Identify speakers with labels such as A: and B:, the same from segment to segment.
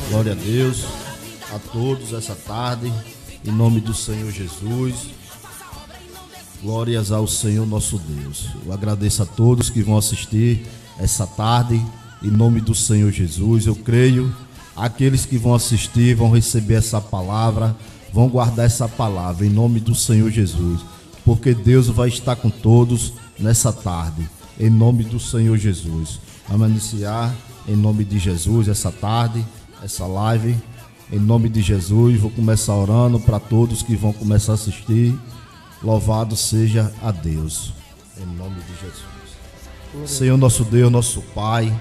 A: Glória a Deus, a todos essa tarde, em nome do Senhor Jesus. Glórias ao Senhor nosso Deus. Eu agradeço a todos que vão assistir essa tarde, em nome do Senhor Jesus. Eu creio, aqueles que vão assistir vão receber essa palavra, vão guardar essa palavra, em nome do Senhor Jesus, porque Deus vai estar com todos nessa tarde, em nome do Senhor Jesus. Vamos iniciar em nome de Jesus essa tarde, essa live, em nome de Jesus. Vou começar orando para todos que vão começar a assistir. Louvado seja a Deus, em nome de Jesus. Senhor nosso Deus, nosso Pai,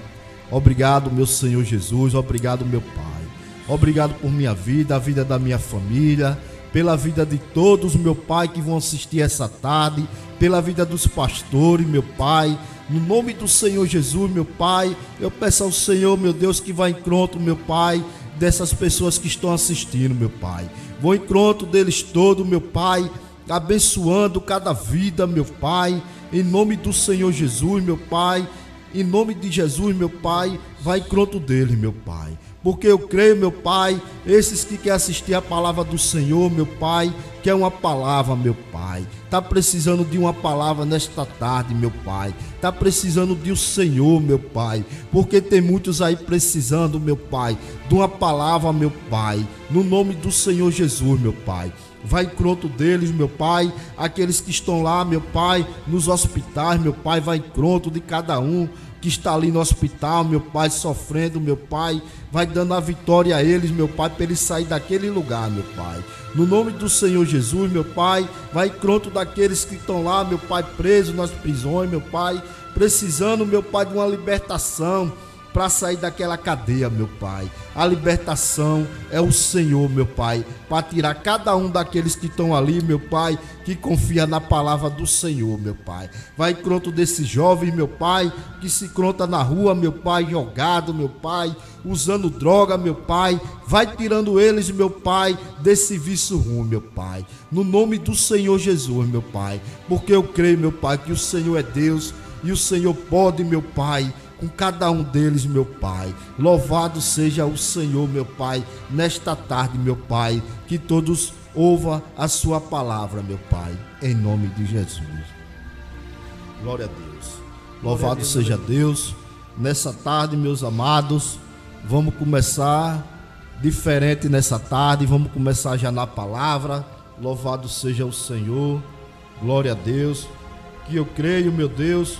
A: obrigado, meu Senhor Jesus, obrigado, meu Pai. Obrigado por minha vida, a vida da minha família, pela vida de todos, meu Pai, que vão assistir essa tarde, pela vida dos pastores, meu Pai. No nome do Senhor Jesus, meu Pai, eu peço ao Senhor, meu Deus, que vá em encontro, meu Pai, dessas pessoas que estão assistindo, meu Pai. Vou em encontro deles todos, meu Pai, abençoando cada vida, meu Pai, em nome do Senhor Jesus, meu Pai. Em nome de Jesus, meu Pai, vai em encontro deles, meu Pai. Porque eu creio, meu Pai, esses que querem assistir a palavra do Senhor, meu Pai, que é uma palavra, meu Pai. Está precisando de uma palavra nesta tarde, meu Pai. Está precisando de o Senhor, meu Pai. Porque tem muitos aí precisando, meu Pai, de uma palavra, meu Pai. No nome do Senhor Jesus, meu Pai. Vai em encontro deles, meu Pai. Aqueles que estão lá, meu Pai, nos hospitais, meu Pai, vai em encontro de cada um que está ali no hospital, meu Pai, sofrendo, meu Pai, vai dando a vitória a eles, meu Pai, para eles saírem daquele lugar, meu Pai. No nome do Senhor Jesus, meu Pai, vai em encontro daqueles que estão lá, meu Pai, presos nas prisões, meu Pai, precisando, meu Pai, de uma libertação para sair daquela cadeia, meu Pai. A libertação é o Senhor, meu Pai, para tirar cada um daqueles que estão ali, meu Pai, que confia na palavra do Senhor, meu Pai. Vai em encontro desses jovens, meu Pai, que se encontra na rua, meu Pai, jogado, meu Pai, usando droga, meu Pai. Vai tirando eles, meu Pai, desse vício ruim, meu Pai. No nome do Senhor Jesus, meu Pai, porque eu creio, meu Pai, que o Senhor é Deus e o Senhor pode, meu Pai, com cada um deles, meu Pai. Louvado seja o Senhor, meu Pai, nesta tarde, meu Pai, que todos ouvam a sua palavra, meu Pai, em nome de Jesus. Glória a Deus. Louvado seja Deus. Nessa tarde, meus amados, vamos começar diferente nessa tarde, vamos começar já na palavra. Louvado seja o Senhor. Glória a Deus. Que eu creio, meu Deus,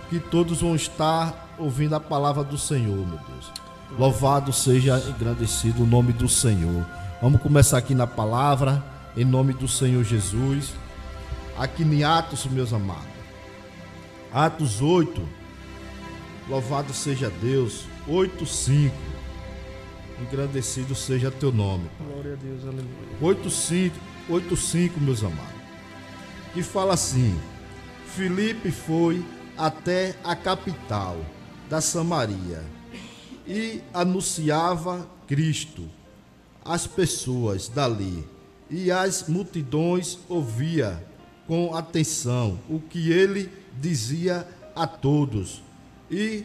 A: que todos vão estar ouvindo a palavra do Senhor, meu Deus. Louvado seja engrandecido o nome do Senhor. Vamos começar aqui na palavra, em nome do Senhor Jesus. Aqui em Atos, meus amados. Atos 8. Louvado seja Deus. 8:5. Engrandecido seja teu nome.
B: Glória a Deus, aleluia.
A: 8:5, meus amados. Que fala assim: Filipe foi até a capital da Samaria e anunciava Cristo às pessoas dali, e as multidões ouvia com atenção o que ele dizia a todos, e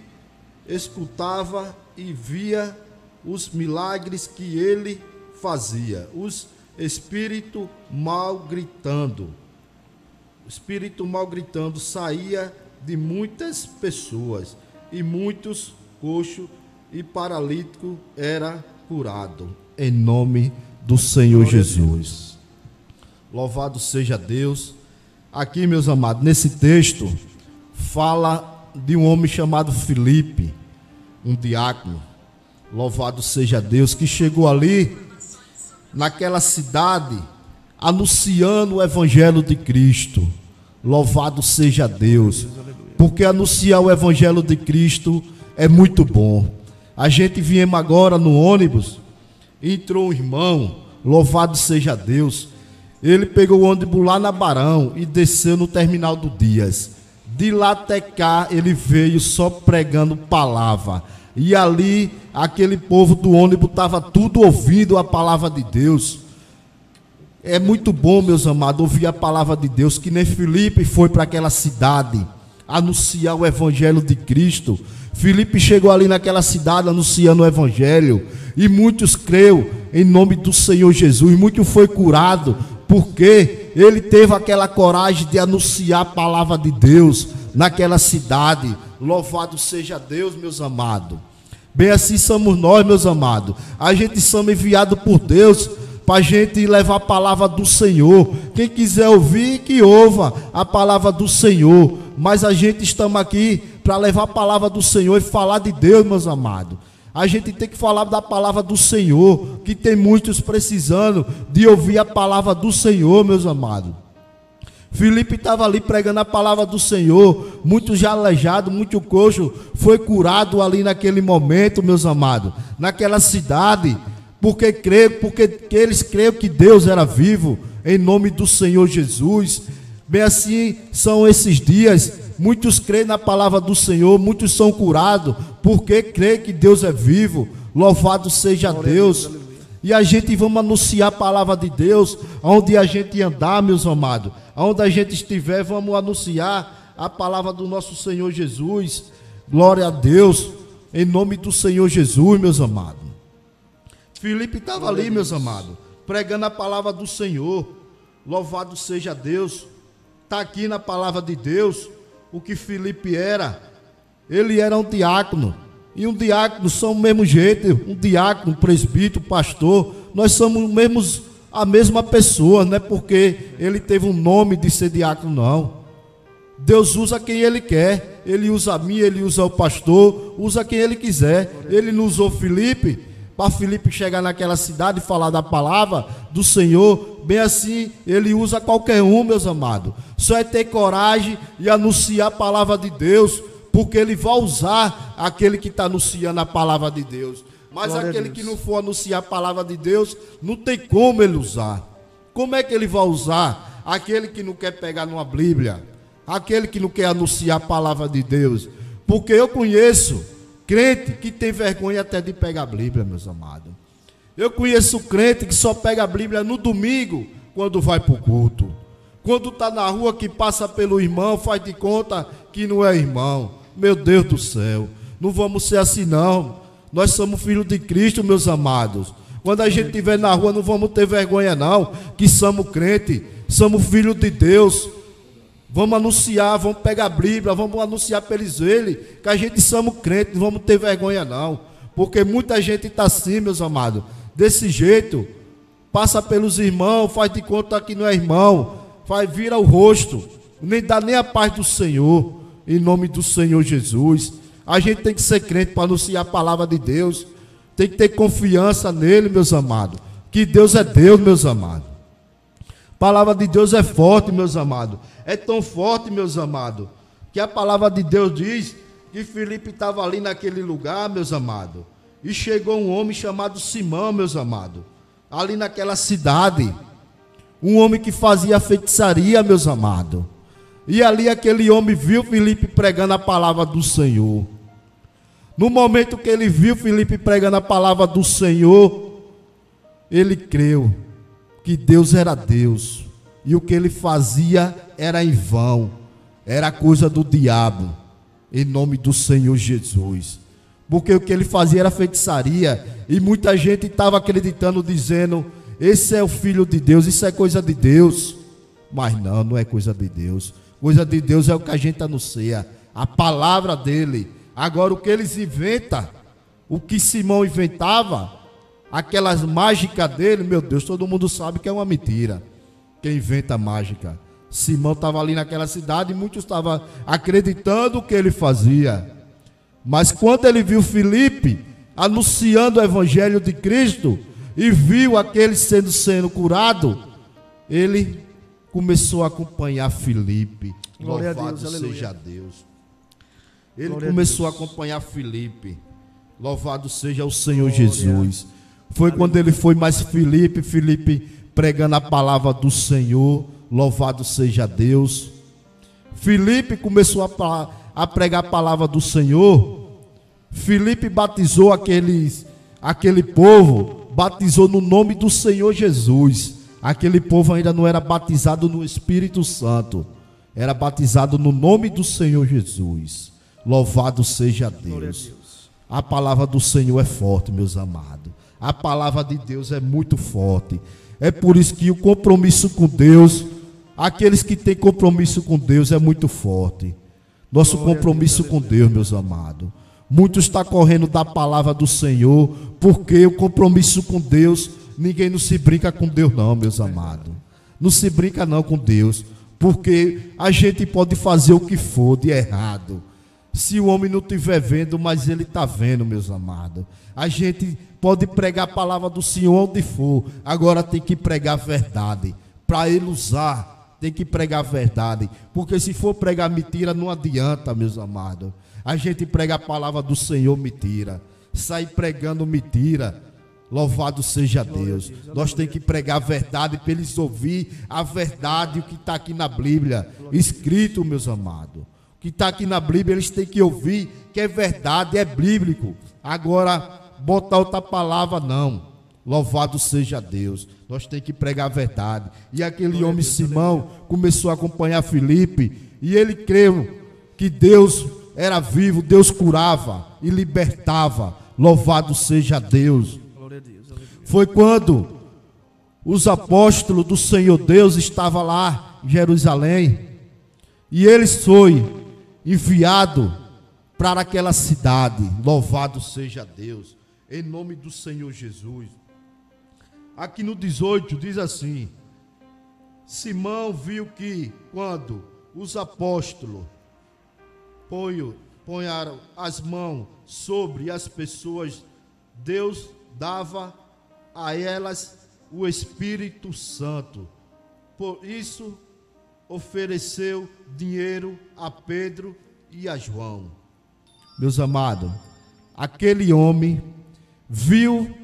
A: escutava e via os milagres que ele fazia, os espírito mal gritando saía de muitas pessoas, e muitos coxos e paralíticos era curado, em nome do Senhor Jesus. Louvado seja Deus. Aqui, meus amados, nesse texto fala de um homem chamado Filipe, um diácono. Louvado seja Deus, que chegou ali naquela cidade anunciando o evangelho de Cristo. Louvado seja Deus, porque anunciar o evangelho de Cristo é muito bom. A gente viemos agora no ônibus, entrou um irmão, louvado seja Deus. Ele pegou o ônibus lá na Barão e desceu no terminal do Dias. De lá até cá ele veio só pregando palavra. E ali aquele povo do ônibus estava tudo ouvindo a palavra de Deus. É muito bom, meus amados, ouvir a palavra de Deus, que nem Filipe foi para aquela cidade anunciar o evangelho de Cristo. Filipe chegou ali naquela cidade anunciando o evangelho, e muitos creu em nome do Senhor Jesus, muito foi curado, porque ele teve aquela coragem de anunciar a palavra de Deus naquela cidade. Louvado seja Deus, meus amados. Bem assim somos nós, meus amados. A gente somos enviados por Deus para a gente levar a palavra do Senhor. Quem quiser ouvir, que ouva a palavra do Senhor. Mas a gente estamos aqui para levar a palavra do Senhor e falar de Deus, meus amados. A gente tem que falar da palavra do Senhor, que tem muitos precisando de ouvir a palavra do Senhor, meus amados. Filipe estava ali pregando a palavra do Senhor, muito já aleijado, muito coxo, foi curado ali naquele momento, meus amados, naquela cidade, porque eles creram que Deus era vivo, em nome do Senhor Jesus. Bem assim são esses dias, muitos creem na palavra do Senhor, muitos são curados, porque creem que Deus é vivo, louvado seja Deus. E a gente vamos anunciar a palavra de Deus, onde a gente andar, meus amados, onde a gente estiver, vamos anunciar a palavra do nosso Senhor Jesus. Glória a Deus, em nome do Senhor Jesus, meus amados. Filipe estava ali, meus amados, pregando a palavra do Senhor. Louvado seja Deus. Está aqui na palavra de Deus o que Filipe era. Ele era um diácono. E um diácono são o mesmo jeito. Um diácono, um presbítero, pastor. Nós somos a mesma pessoa. Não é porque ele teve um nome de ser diácono, não. Deus usa quem Ele quer. Ele usa a mim, Ele usa o pastor, usa quem Ele quiser. Ele não usou Filipe para Filipe chegar naquela cidade e falar da palavra do Senhor. Bem assim, Ele usa qualquer um, meus amados. Só é ter coragem e anunciar a palavra de Deus, porque Ele vai usar aquele que está anunciando a palavra de Deus. Mas glória aquele que não for anunciar a palavra de Deus, não tem como Ele usar. Como é que Ele vai usar aquele que não quer pegar numa Bíblia? Aquele que não quer anunciar a palavra de Deus? Porque eu conheço crente que tem vergonha até de pegar a Bíblia, meus amados. Eu conheço crente que só pega a Bíblia no domingo, quando vai para o culto. Quando está na rua, que passa pelo irmão, faz de conta que não é irmão. Meu Deus do céu, não vamos ser assim não. Nós somos filhos de Cristo, meus amados. Quando a gente estiver na rua, não vamos ter vergonha não, que somos crente, somos filhos de Deus. Vamos anunciar, vamos pegar a Bíblia, vamos anunciar para eles verem que a gente somos crentes, não vamos ter vergonha não. Porque muita gente está assim, meus amados, desse jeito, passa pelos irmãos, faz de conta que não é irmão, vira o rosto, nem dá nem a paz do Senhor, em nome do Senhor Jesus. A gente tem que ser crente para anunciar a palavra de Deus, tem que ter confiança nele, meus amados, que Deus é Deus, meus amados. A palavra de Deus é forte, meus amados. É tão forte, meus amados, que a palavra de Deus diz que Filipe estava ali naquele lugar, meus amados. E chegou um homem chamado Simão, meus amados, ali naquela cidade. Um homem que fazia feitiçaria, meus amados. E ali aquele homem viu Filipe pregando a palavra do Senhor. No momento que ele viu Filipe pregando a palavra do Senhor, ele creu que Deus era Deus, e o que ele fazia era em vão, era coisa do diabo, em nome do Senhor Jesus, porque o que ele fazia era feitiçaria, e muita gente estava acreditando, dizendo, esse é o Filho de Deus, isso é coisa de Deus. Mas não, não é coisa de Deus. Coisa de Deus é o que a gente anuncia, a palavra dele. Agora o que eles inventam, o que Simão inventava, aquelas mágicas dele, meu Deus, todo mundo sabe que é uma mentira. Quem inventa mágica? Simão estava ali naquela cidade e muitos estavam acreditando o que ele fazia. Mas quando ele viu Filipe anunciando o evangelho de Cristo e viu aquele sendo curado, ele começou a acompanhar Filipe. Louvado seja Deus. Ele começou a acompanhar Filipe. Louvado seja o Senhor Jesus. Foi quando ele foi mais Filipe pregando a palavra do Senhor. Louvado seja Deus. Filipe começou a pregar a palavra do Senhor. Filipe batizou aquele povo, batizou no nome do Senhor Jesus. Aquele povo ainda não era batizado no Espírito Santo, era batizado no nome do Senhor Jesus. Louvado seja
B: Glória a
A: Deus.
B: Deus.
A: A palavra do Senhor é forte, meus amados. A palavra de Deus é muito forte. É por isso que o compromisso com Deus, aqueles que têm compromisso com Deus, é muito forte. Nosso compromisso com Deus, meus amados. Muitos estão correndo da palavra do Senhor, porque o compromisso com Deus, ninguém não se brinca com Deus não, meus amados. Não se brinca não com Deus, porque a gente pode fazer o que for de errado. Se o homem não estiver vendo, mas ele está vendo, meus amados. A gente pode pregar a palavra do Senhor onde for, agora tem que pregar a verdade. Para ele usar, tem que pregar a verdade. Porque se for pregar mentira, não adianta, meus amados. A gente prega a palavra do Senhor mentira. Sai pregando mentira. Louvado seja Deus. Nós temos que pregar a verdade para eles ouvir a verdade, o que está aqui na Bíblia escrito, meus amados. O que está aqui na Bíblia eles têm que ouvir, que é verdade, é bíblico. Agora, botar outra palavra não. Louvado seja Deus. Nós temos que pregar a verdade. E aquele homem Simão começou a acompanhar Filipe, e ele creu que Deus era vivo, Deus curava e libertava. Louvado seja Deus. Foi quando os apóstolos do Senhor Deus estavam lá em Jerusalém, e eles foram enviados para aquela cidade. Louvado seja Deus, em nome do Senhor Jesus. Aqui no 18 diz assim: Simão viu que quando os apóstolos ponharam as mãos sobre as pessoas, Deus dava a elas o Espírito Santo. Por isso ofereceu dinheiro a Pedro e a João. Meus amados, aquele homem viu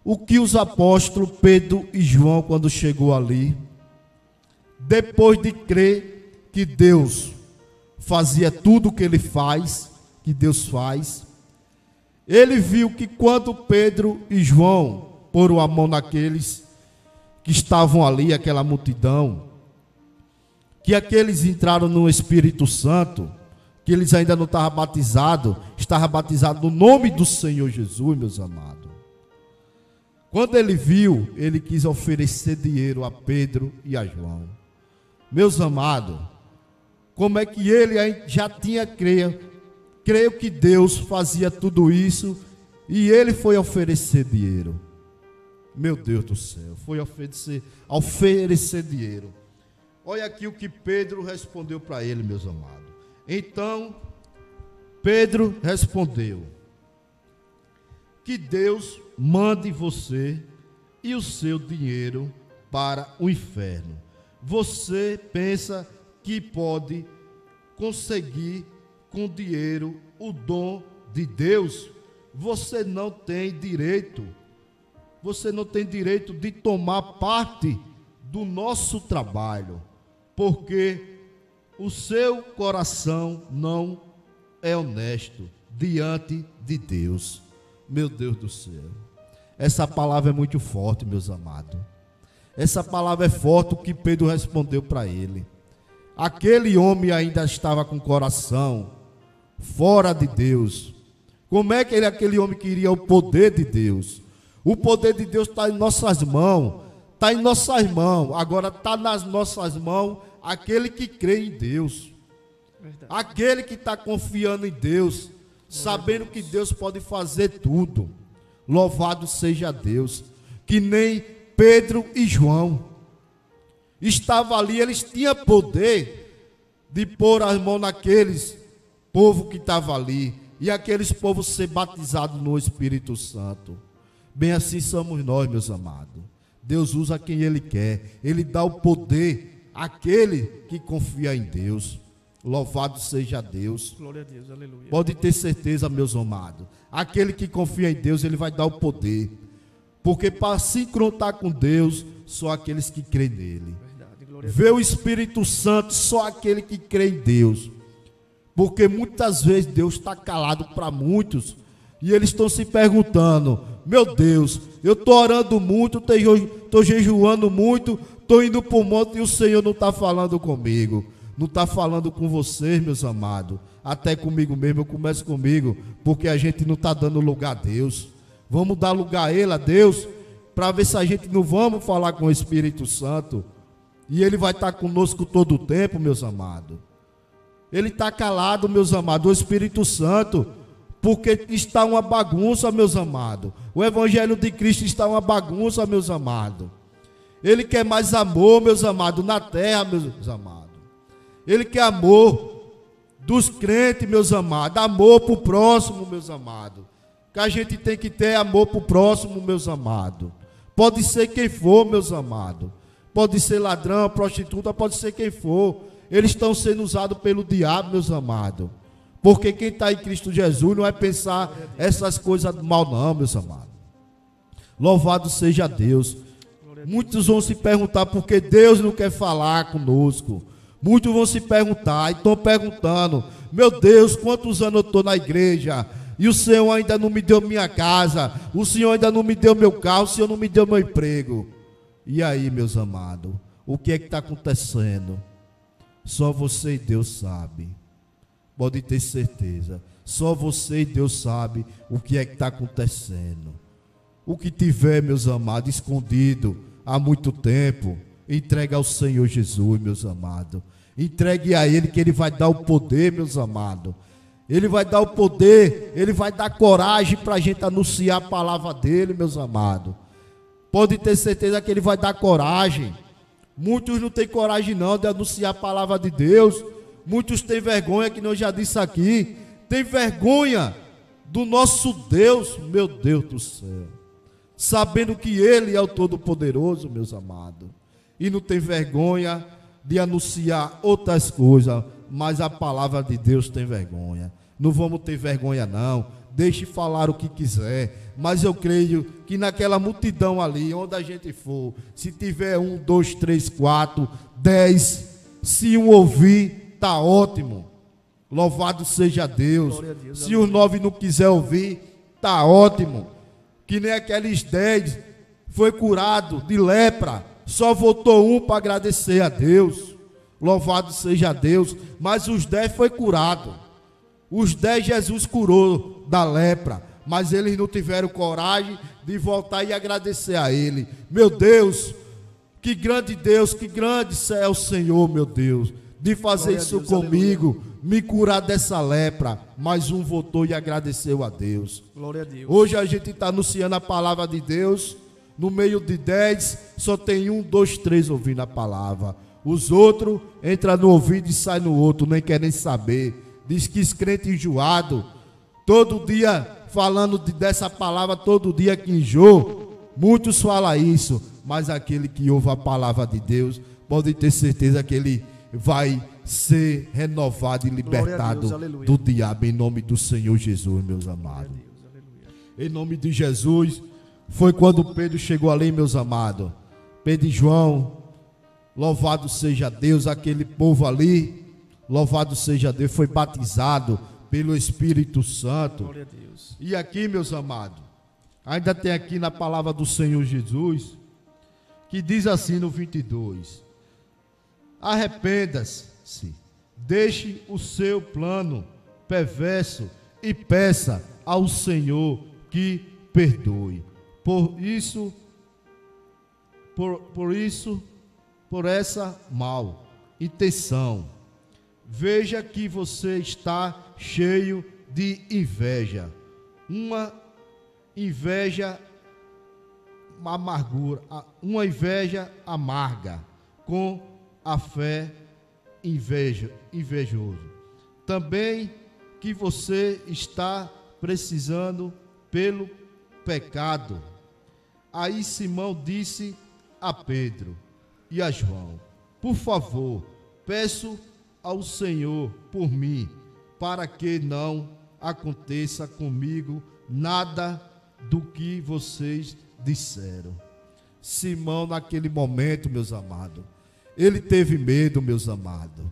A: o que os apóstolos Pedro e João, quando chegou ali, depois de crer que Deus fazia tudo o que ele faz, que Deus faz, ele viu que quando Pedro e João pôr a mão naqueles que estavam ali, aquela multidão, que aqueles entraram no Espírito Santo, que eles ainda não estavam batizados, estavam batizados no nome do Senhor Jesus, meus amados. Quando ele viu, ele quis oferecer dinheiro a Pedro e a João. Meus amados, como é que ele já tinha creio que Deus fazia tudo isso, e ele foi oferecer dinheiro. Meu Deus do céu, foi oferecer dinheiro. Olha aqui o que Pedro respondeu para ele, meus amados. Então, Pedro respondeu: que Deus mande você e o seu dinheiro para o inferno. Você pensa que pode conseguir com dinheiro o dom de Deus? Você não tem direito de tomar parte do nosso trabalho, porque o seu coração não é honesto diante de Deus. Meu Deus do céu, essa palavra é muito forte, meus amados. Essa palavra é forte, o que Pedro respondeu para ele. Aquele homem ainda estava com o coração fora de Deus. Como é que aquele homem queria o poder de Deus? O poder de Deus está em nossas mãos, está em nossas mãos. Agora está nas nossas mãos aquele que crê em Deus. Verdade. Aquele que está confiando em Deus, sabendo que Deus pode fazer tudo. Louvado seja Deus. Que nem Pedro e João estavam ali, eles tinham poder de pôr as mãos naqueles povo que estava ali, e aqueles povos ser batizados no Espírito Santo. Bem assim somos nós, meus amados. Deus usa quem Ele quer. Ele dá o poder àquele que confia em Deus. Louvado seja Deus.
B: Glória a Deus, aleluia.
A: Pode ter certeza, meus amados. Aquele que confia em Deus, Ele vai dar o poder. Porque para se encontrar com Deus, só aqueles que creem nele. Vê o Espírito Santo, só aquele que crê em Deus. Porque muitas vezes Deus está calado para muitos, e eles estão se perguntando: meu Deus, eu estou orando muito, estou jejuando muito, estou indo para o monte e o Senhor não está falando comigo. Não está falando com vocês, meus amados. até comigo mesmo, eu começo comigo, porque a gente não está dando lugar a Deus. Vamos dar lugar a Ele, a Deus, para ver se a gente não vamos falar com o Espírito Santo. E Ele vai estar conosco todo o tempo, meus amados. Ele está calado, meus amados, o Espírito Santo, porque está uma bagunça, meus amados. O Evangelho de Cristo está uma bagunça, meus amados. Ele quer mais amor, meus amados, na terra, meus amados. Ele quer amor dos crentes, meus amados. Amor para o próximo, meus amados. Que a gente tem que ter amor para o próximo, meus amados. Pode ser quem for, meus amados. Pode ser ladrão, prostituta, pode ser quem for. Eles estão sendo usados pelo diabo, meus amados. Porque quem está em Cristo Jesus não vai pensar essas coisas mal, não, meus amados. Louvado seja Deus. Muitos vão se perguntar por que Deus não quer falar conosco. Muitos vão se perguntar e estão perguntando: meu Deus, quantos anos eu estou na igreja e o Senhor ainda não me deu minha casa, o Senhor ainda não me deu meu carro, o Senhor não me deu meu emprego. E aí, meus amados, o que é que está acontecendo? Só você e Deus sabe. Pode ter certeza. Só você e Deus sabe o que é que está acontecendo. O que tiver, meus amados, escondido há muito tempo, entregue ao Senhor Jesus, meus amados. Entregue a Ele, que Ele vai dar o poder, meus amados. Ele vai dar o poder, Ele vai dar coragem para a gente anunciar a palavra dEle, meus amados. Pode ter certeza que Ele vai dar coragem. Muitos não têm coragem não de anunciar a palavra de Deus. Muitos têm vergonha, que eu já disse aqui. Tem vergonha do nosso Deus, meu Deus do céu. Sabendo que Ele é o Todo-Poderoso, meus amados. E não tem vergonha de anunciar outras coisas, mas a palavra de Deus tem vergonha. Não vamos ter vergonha não. Deixe falar o que quiser, mas eu creio que naquela multidão ali, onde a gente for, se tiver 1, 2, 3, 4, 10, se um ouvir, está ótimo. Louvado seja Deus. Se os 9 não quiser ouvir, está ótimo. Que nem aqueles 10 foi curado de lepra, só voltou um para agradecer a Deus. Louvado seja Deus. Mas os 10 foi curado. Os 10 Jesus curou da lepra, mas eles não tiveram coragem de voltar e agradecer a Ele. Meu Deus, que grande é o Senhor, meu Deus, de fazer isso Deus, comigo, aleluia. Me curar dessa lepra. Mas um voltou e agradeceu a Deus.
B: Glória a Deus.
A: Hoje a gente está anunciando a palavra de Deus. No meio de 10, só tem 1, 2, 3 ouvindo a palavra. Os outros entram no ouvido e saem no outro, nem querem saber. Diz que esse crente enjoado, todo dia falando dessa palavra, todo dia que enjoa. Muitos falam isso, mas aquele que ouve a palavra de Deus, pode ter certeza que ele vai ser renovado e libertado Deus, do diabo, em nome do Senhor Jesus, meus amados. Deus, em nome de Jesus, foi quando Pedro chegou ali, meus amados. Pedro e João, louvado seja Deus, aquele povo ali, louvado seja Deus, foi batizado pelo Espírito Santo.
B: Glória a Deus.
A: E aqui, meus amados, ainda tem aqui na palavra do Senhor Jesus, que diz assim no 22: arrependa-se, deixe o seu plano perverso e peça ao Senhor que perdoe. Por essa mal intenção, veja que você está cheio de inveja, uma inveja amarga, com a fé invejoso. Também que você está precisando pelo pecado. Aí Simão disse a Pedro e a João: por favor, peço ao Senhor por mim, para que não aconteça comigo nada do que vocês disseram. Simão, naquele momento, meus amados, ele teve medo, meus amados.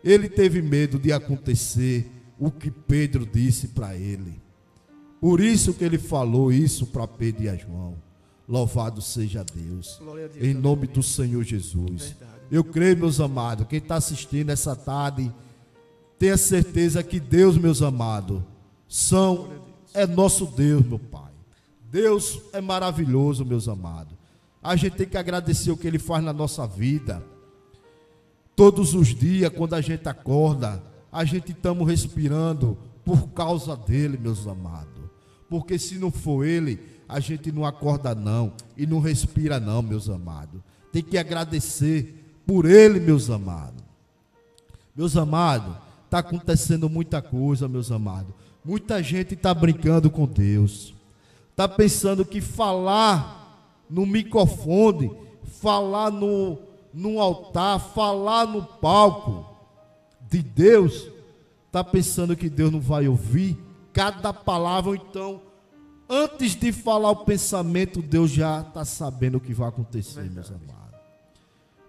A: Ele teve medo de acontecer o que Pedro disse para ele. Por isso que ele falou isso para Pedro e a João. Louvado seja Deus. Em nome do Senhor Jesus. Eu creio, meus amados, quem está assistindo essa tarde tenha certeza que Deus, meus amados, é nosso Deus, meu Pai. Deus é maravilhoso, meus amados. A gente tem que agradecer o que Ele faz na nossa vida. Todos os dias, quando a gente acorda, a gente estamos respirando por causa dEle, meus amados. Porque se não for Ele, a gente não acorda não, e não respira não, meus amados. Tem que agradecer por Ele, meus amados. Meus amados, está acontecendo muita coisa, meus amados. Muita gente está brincando com Deus. Está pensando que falar no microfone, falar no altar, falar no palco de Deus, está pensando que Deus não vai ouvir cada palavra. Ou então, antes de falar o pensamento, Deus já está sabendo o que vai acontecer. Verdade. Meus amados.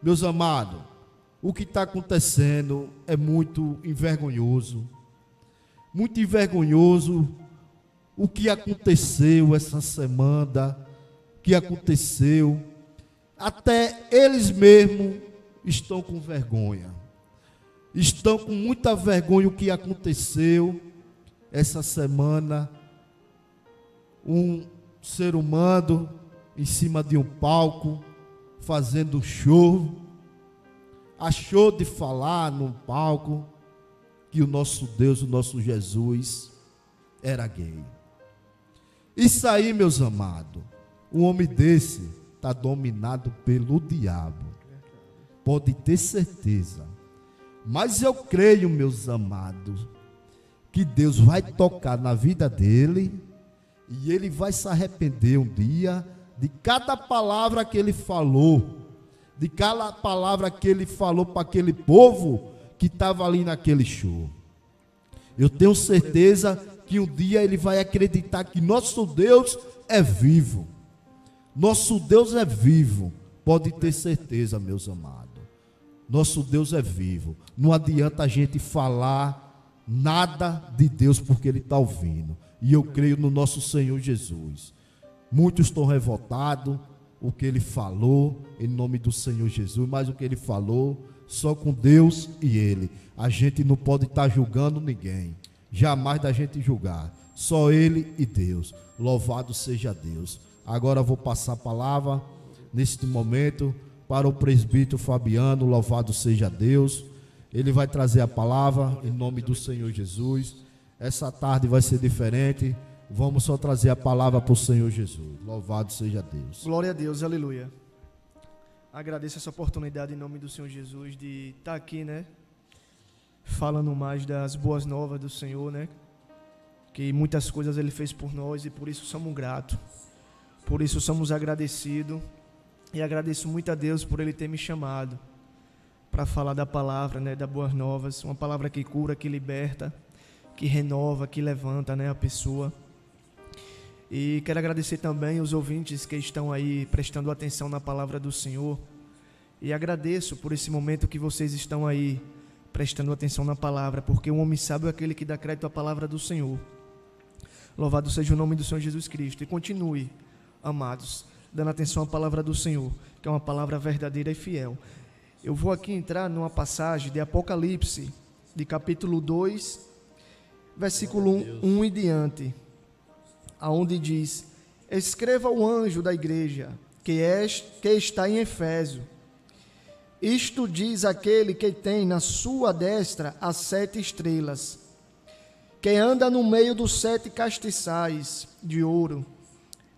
A: Meus amados, o que está acontecendo é muito envergonhoso. Muito envergonhoso o que aconteceu essa semana, o que aconteceu. Até eles mesmos estão com vergonha. Estão com muita vergonha o que aconteceu essa semana. Um ser humano em cima de um palco, fazendo show. Achou de falar num palco que o nosso Deus, o nosso Jesus, era gay. Isso aí, meus amados, um homem desse está dominado pelo diabo. Pode ter certeza. Mas eu creio, meus amados, que Deus vai tocar na vida dele e ele vai se arrepender um dia de cada palavra que ele falou, de cada palavra que ele falou para aquele povo que estava ali naquele show. Eu tenho certeza que um dia ele vai acreditar que nosso Deus é vivo. Nosso Deus é vivo. Pode ter certeza, meus amados. Nosso Deus é vivo. Não adianta a gente falar nada de Deus porque Ele está ouvindo. E eu creio no nosso Senhor Jesus. Muitos estão revoltados o que Ele falou em nome do Senhor Jesus, mas o que Ele falou só com Deus e Ele. A gente não pode estar julgando ninguém. Jamais da gente julgar. Só Ele e Deus. Louvado seja Deus. Agora vou passar a palavra neste momento para o presbítero Fabiano. Louvado seja Deus. Ele vai trazer a palavra em nome do Senhor Jesus. Essa tarde vai ser diferente. Vamos só trazer a palavra para o Senhor Jesus. Louvado seja Deus.
B: Glória a Deus, aleluia. Agradeço essa oportunidade em nome do Senhor Jesus de estar aqui, né? Falando mais das boas novas do Senhor, né? Que muitas coisas Ele fez por nós e por isso somos gratos. Por isso somos agradecidos. E agradeço muito a Deus por Ele ter me chamado para falar da palavra, né? Das boas novas. Uma palavra que cura, que liberta, que renova, que levanta, né? A pessoa. E quero agradecer também os ouvintes que estão aí prestando atenção na palavra do Senhor. E agradeço por esse momento que vocês estão aí prestando atenção na palavra, porque o homem sábio é aquele que dá crédito à palavra do Senhor. Louvado seja o nome do Senhor Jesus Cristo. E continue, amados, dando atenção à palavra do Senhor, que é uma palavra verdadeira e fiel. Eu vou aqui entrar numa passagem de Apocalipse, de capítulo 2, versículo 1 e diante, aonde diz: escreva ao anjo da igreja que está em Éfeso. Isto diz aquele que tem na sua destra as 7 estrelas, que anda no meio dos 7 castiçais de ouro.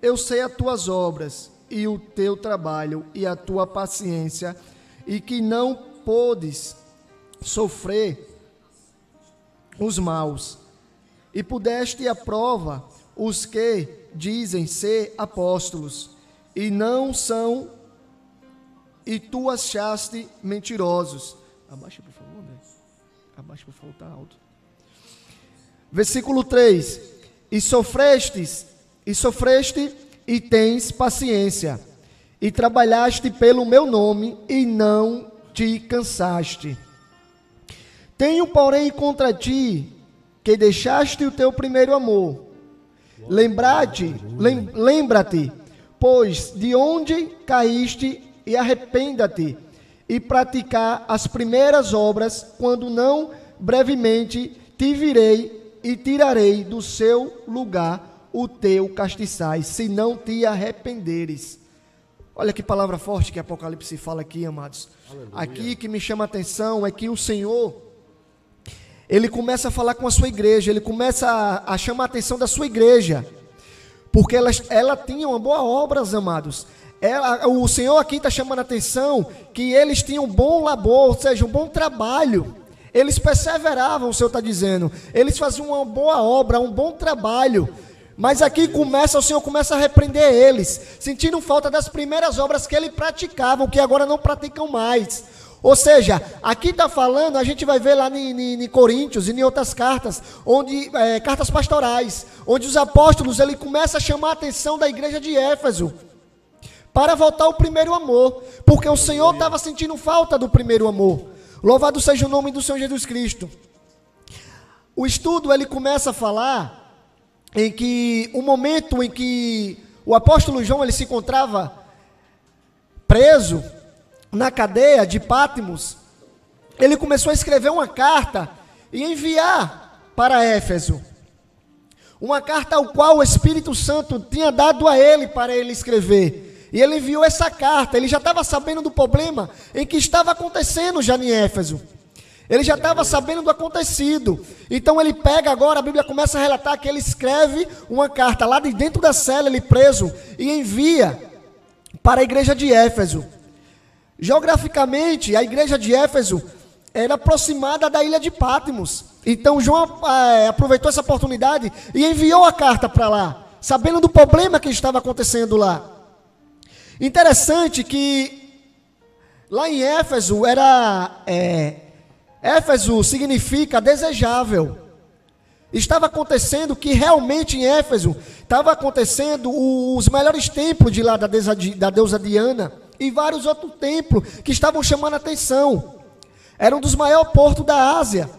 B: Eu sei as tuas obras e o teu trabalho e a tua paciência, e que não podes sofrer os maus, e pudeste à prova os que dizem ser apóstolos, e não são, e tu achaste mentirosos. Abaixa, por favor, né? Abaixa, por favor, está alto. Versículo 3. E sofreste e tens paciência, e trabalhaste pelo meu nome, e não te cansaste. Tenho, porém, contra ti, que deixaste o teu primeiro amor. Lembra-te, pois, de onde caíste, e arrependa-te, e praticar as primeiras obras, quando não
C: brevemente te virei e tirarei do seu lugar o teu castiçais, se não te arrependeres. Olha que palavra forte que Apocalipse fala aqui, amados. Aleluia. Aqui que me chama a atenção é que o Senhor, Ele começa a falar com a sua igreja, Ele começa a chamar a atenção da sua igreja, porque ela tinha uma boa obra, amados. O Senhor aqui está chamando a atenção que eles tinham um bom labor, ou seja, um bom trabalho. Eles perseveravam, o Senhor está dizendo. Eles faziam uma boa obra, um bom trabalho. Mas aqui o Senhor começa a repreender eles, sentindo falta das primeiras obras que eles praticavam, que agora não praticam mais. Ou seja, aqui está falando, a gente vai ver lá em Coríntios e em outras cartas, cartas pastorais, onde os apóstolos, ele começa a chamar a atenção da igreja de Éfeso, para voltar ao primeiro amor, porque o Senhor estava sentindo falta do primeiro amor. Louvado seja o nome do Senhor Jesus Cristo. O estudo, ele começa a falar em que o momento em que o apóstolo João, ele se encontrava preso na cadeia de Patmos, ele começou a escrever uma carta e enviar para Éfeso. Uma carta ao qual o Espírito Santo tinha dado a ele para ele escrever. E ele enviou essa carta, ele já estava sabendo do problema em que estava acontecendo já em Éfeso. Ele já estava sabendo do acontecido. Então ele pega agora, a Bíblia começa a relatar que ele escreve uma carta lá de dentro da cela, ele preso, e envia para a igreja de Éfeso. Geograficamente, a igreja de Éfeso era aproximada da ilha de Patmos. Então João aproveitou essa oportunidade e enviou a carta para lá, sabendo do problema que estava acontecendo lá. Interessante que lá em Éfeso Éfeso significa desejável. Estava acontecendo que realmente em Éfeso estava acontecendo os melhores templos de lá da deusa Diana e vários outros templos que estavam chamando a atenção. Era um dos maiores portos da Ásia.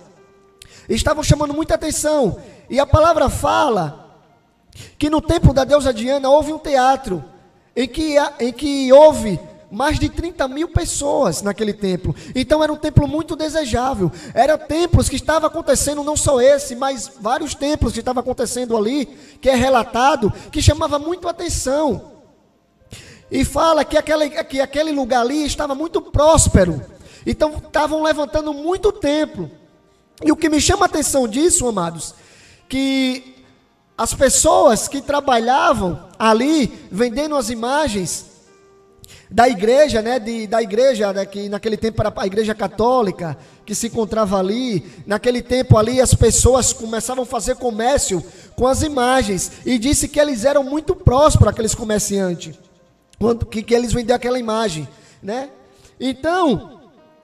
C: Estavam chamando muita atenção. E a palavra fala que no templo da deusa Diana houve um teatro em que houve mais de 30 mil pessoas naquele templo. Então era um templo muito desejável. Eram templos que estavam acontecendo, não só esse, mas vários templos que estavam acontecendo ali, que é relatado, que chamava muito a atenção. E fala que aquele lugar ali estava muito próspero. Então estavam levantando muito templo. E o que me chama a atenção disso, amados, que as pessoas que trabalhavam ali, vendendo as imagens da igreja, que naquele tempo era a igreja católica, que se encontrava ali, naquele tempo ali as pessoas começavam a fazer comércio com as imagens, e disse que eles eram muito prósperos, aqueles comerciantes, que eles vendiam aquela imagem, né? Então,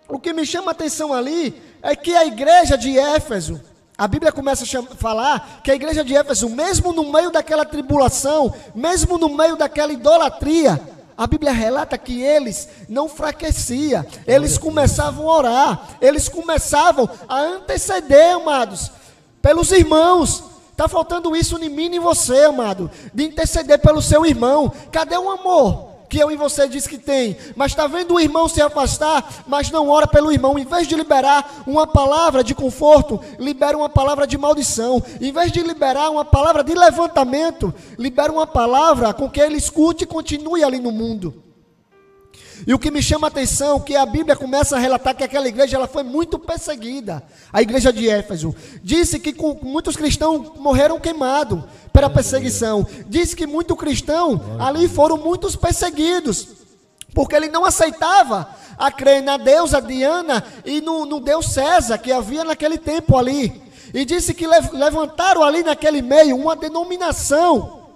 C: o que me chama a atenção ali, é que a igreja de Éfeso, a Bíblia começa a falar que a igreja de Éfeso, mesmo no meio daquela tribulação, mesmo no meio daquela idolatria, a Bíblia relata que eles não enfraqueciam, eles começavam a orar, eles começavam a anteceder, amados, pelos irmãos. Está faltando isso em mim e em você, amado, de interceder pelo seu irmão. Cadê o amor que eu e você diz que tem? Mas está vendo o irmão se afastar, mas não ora pelo irmão. Em vez de liberar uma palavra de conforto, libera uma palavra de maldição. Em vez de liberar uma palavra de levantamento, libera uma palavra com que ele escute e continue ali no mundo. E o que me chama a atenção é que a Bíblia começa a relatar que aquela igreja ela foi muito perseguida, a igreja de Éfeso. Disse que muitos cristãos morreram queimados pela perseguição. Disse que muitos cristãos ali foram muitos perseguidos, porque ele não aceitava a crer na deusa Diana e no deus César que havia naquele tempo ali. E disse que levantaram ali naquele meio uma denominação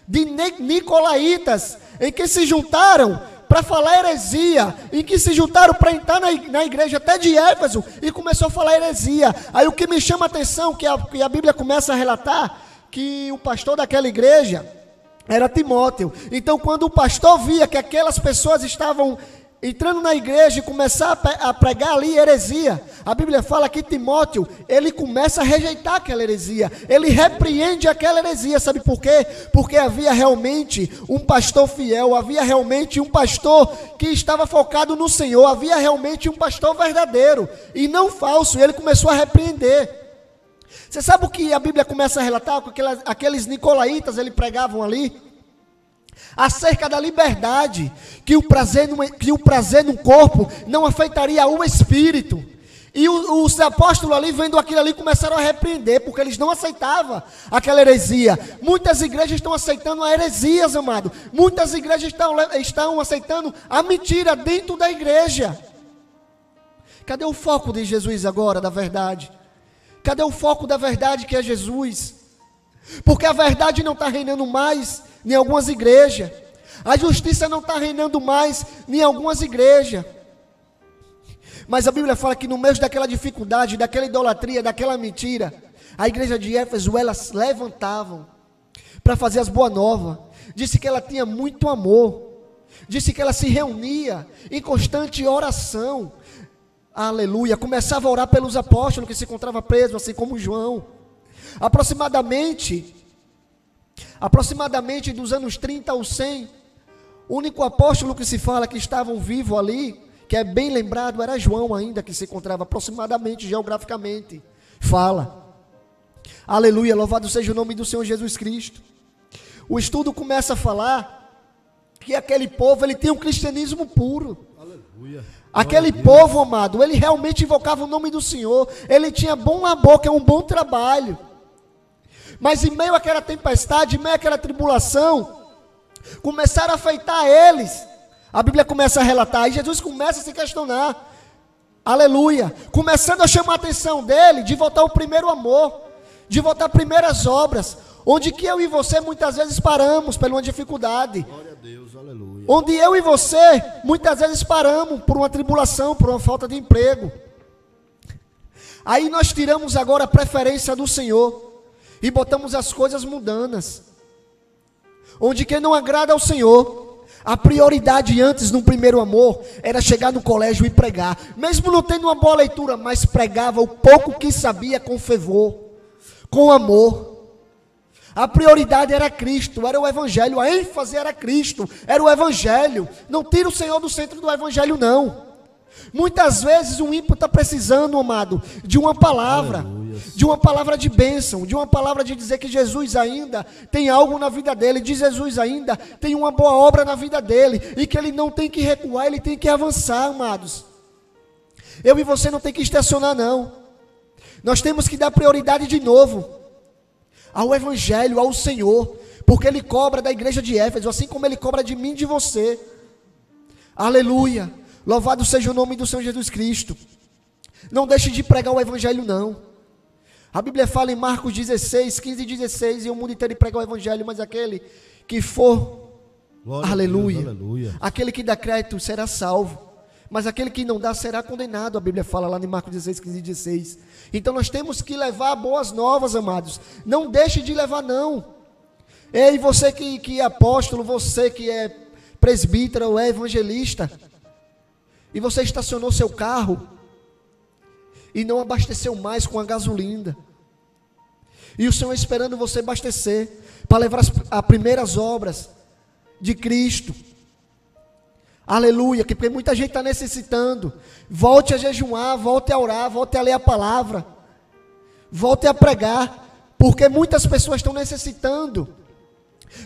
C: de nicolaítas, em que se juntaram para falar heresia, em que se juntaram para entrar na igreja até de Éfeso e começou a falar heresia. Aí o que me chama a atenção, que a Bíblia começa a relatar, que o pastor daquela igreja era Timóteo. Então quando o pastor via que aquelas pessoas estavam entrando na igreja e começar a pregar ali heresia, a Bíblia fala que Timóteo, ele começa a rejeitar aquela heresia, ele repreende aquela heresia, sabe por quê? Porque havia realmente um pastor fiel, havia realmente um pastor que estava focado no Senhor, havia realmente um pastor verdadeiro, e não falso, e ele começou a repreender. Você sabe o que a Bíblia começa a relatar? Com aqueles nicolaítas, eles pregavam ali, acerca da liberdade, que o prazer no corpo não afetaria o espírito. E os apóstolos ali, vendo aquilo ali, começaram a repreender, porque eles não aceitavam aquela heresia. Muitas igrejas estão aceitando a heresias, amado. Muitas igrejas estão aceitando a mentira dentro da igreja. Cadê o foco de Jesus agora, da verdade? Cadê o foco da verdade, que é Jesus? Porque a verdade não está reinando mais em algumas igrejas. A justiça não está reinando mais em algumas igrejas. Mas a Bíblia fala que no meio daquela dificuldade, daquela idolatria, daquela mentira, a igreja de Éfeso, elas levantavam para fazer as boas novas. Disse que ela tinha muito amor. Disse que ela se reunia em constante oração. Aleluia. Começava a orar pelos apóstolos que se encontravam presos, assim como João. Aproximadamente dos anos 30 ao 100, o único apóstolo que se fala que estavam vivos ali, que é bem lembrado, era João ainda, que se encontrava aproximadamente, geograficamente, fala. Aleluia, louvado seja o nome do Senhor Jesus Cristo. O estudo começa a falar que aquele povo, ele tem um cristianismo puro. Aleluia. Aquele povo, amado, ele realmente invocava o nome do Senhor, ele tinha boa boca, um bom trabalho. Mas em meio àquela tempestade, em meio àquela tribulação, começaram a afetar eles. A Bíblia começa a relatar, e Jesus começa a se questionar. Aleluia. Começando a chamar a atenção dele, de voltar ao primeiro amor, de voltar às primeiras obras, onde que eu e você muitas vezes paramos por uma dificuldade.
A: Glória a Deus, aleluia.
C: Onde eu e você muitas vezes paramos por uma tribulação, por uma falta de emprego. Aí nós tiramos agora a preferência do Senhor e botamos as coisas mundanas, onde quem não agrada ao Senhor, a prioridade antes, no primeiro amor, era chegar no colégio e pregar, mesmo não tendo uma boa leitura, mas pregava o pouco que sabia com fervor, com amor. A prioridade era Cristo, era o Evangelho, a ênfase era Cristo, era o Evangelho. Não tira o Senhor do centro do Evangelho, não. Muitas vezes um ímpio está precisando, amado, de uma palavra, aleluia, de uma palavra de bênção, de uma palavra de dizer que Jesus ainda tem algo na vida dele, de Jesus ainda tem uma boa obra na vida dele, e que ele não tem que recuar, ele tem que avançar, amados. Eu e você não tem que estacionar, não. Nós temos que dar prioridade de novo ao Evangelho, ao Senhor, porque Ele cobra da igreja de Éfeso, assim como Ele cobra de mim e de você. Aleluia, louvado seja o nome do Senhor Jesus Cristo. Não deixe de pregar o Evangelho, não. A Bíblia fala em Marcos 16, 15 e 16, e o mundo inteiro prega o Evangelho, mas aquele que for, glória aleluia, Deus, aleluia, aquele que dá crédito será salvo, mas aquele que não dá será condenado. A Bíblia fala lá em Marcos 16, 15 e 16. Então nós temos que levar boas novas, amados. Não deixe de levar, não. Ei, você que é apóstolo, você que é presbítero ou é evangelista, e você estacionou seu carro e não abasteceu mais com a gasolina, e o Senhor esperando você abastecer para levar as primeiras obras de Cristo. Aleluia, porque muita gente está necessitando. Volte a jejuar, volte a orar, volte a ler a palavra, volte a pregar, porque muitas pessoas estão necessitando.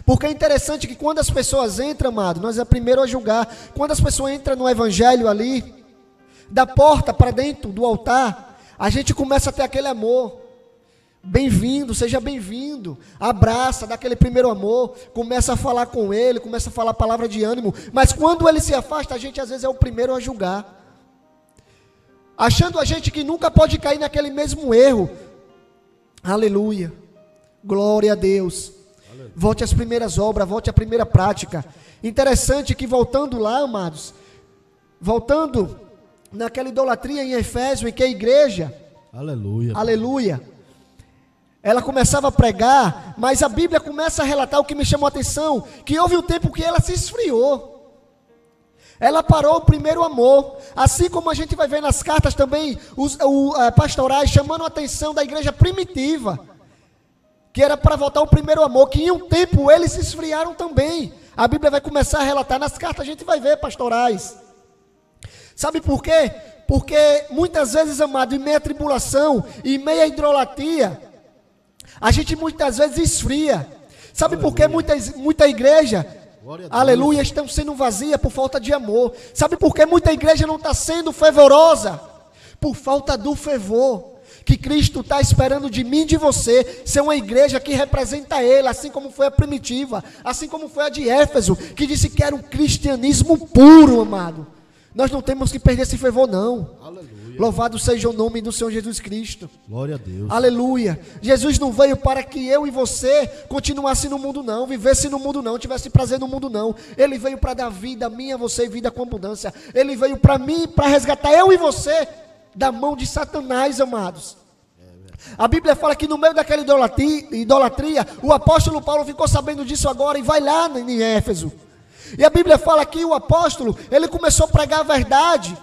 C: Porque é interessante que quando as pessoas entram, amado, nós é primeiro a julgar. Quando as pessoas entram no Evangelho ali, da porta para dentro do altar, a gente começa a ter aquele amor. Bem-vindo, seja bem-vindo, abraça, dá aquele primeiro amor, começa a falar com ele, começa a falar a palavra de ânimo, mas quando ele se afasta, a gente às vezes é o primeiro a julgar, achando a gente que nunca pode cair naquele mesmo erro. Aleluia, glória a Deus. Aleluia. Volte às primeiras obras, volte à primeira prática. Interessante que voltando lá, amados, voltando naquela idolatria em Efésio, em que a igreja, aleluia, ela começava a pregar, mas a Bíblia começa a relatar o que me chamou a atenção, que houve um tempo que ela se esfriou. Ela parou o primeiro amor. Assim como a gente vai ver nas cartas também, os pastorais chamando a atenção da igreja primitiva, que era para voltar ao primeiro amor, que em um tempo eles se esfriaram também. A Bíblia vai começar a relatar, nas cartas a gente vai ver pastorais. Sabe por quê? Porque muitas vezes, amado, em meio à tribulação, em meio à idolatria, a gente muitas vezes esfria. Sabe por que muita igreja, aleluia, estão sendo vazia por falta de amor? Sabe por que muita igreja não está sendo fervorosa? Por falta do fervor que Cristo está esperando de mim e de você, ser uma igreja que representa Ele, assim como foi a primitiva, assim como foi a de Éfeso, que disse que era um cristianismo puro, amado. Nós não temos que perder esse fervor, não. Aleluia. Louvado seja o nome do Senhor Jesus Cristo.
A: Glória a Deus.
C: Aleluia. Jesus não veio para que eu e você continuasse no mundo, não, vivesse no mundo, não, tivesse prazer no mundo, não. Ele veio para dar vida a mim, a você, e vida com abundância. Ele veio para mim, para resgatar eu e você da mão de Satanás, amados. A Bíblia fala que no meio daquela idolatria, o apóstolo Paulo ficou sabendo disso agora e vai lá em Éfeso. E a Bíblia fala que o apóstolo, ele começou a pregar a verdade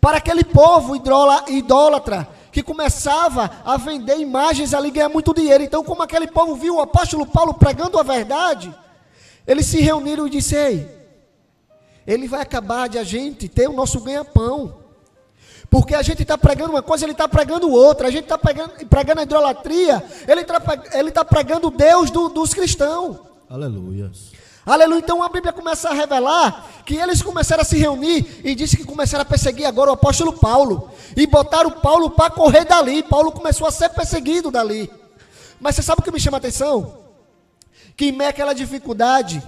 C: para aquele povo idólatra, que começava a vender imagens ali, ganhar muito dinheiro. Então, como aquele povo viu o apóstolo Paulo pregando a verdade, eles se reuniram e disseram: ei, ele vai acabar de a gente ter o nosso ganha-pão. Porque a gente está pregando uma coisa, ele está pregando outra. A gente está pregando a idolatria, ele está pregando o Deus dos cristãos.
A: Aleluia.
C: Aleluia. Então a Bíblia começa a revelar que eles começaram a se reunir e disse que começaram a perseguir agora o apóstolo Paulo. E botaram Paulo para correr dali. Paulo começou a ser perseguido dali. Mas você sabe o que me chama a atenção? Que em meio àquela dificuldade,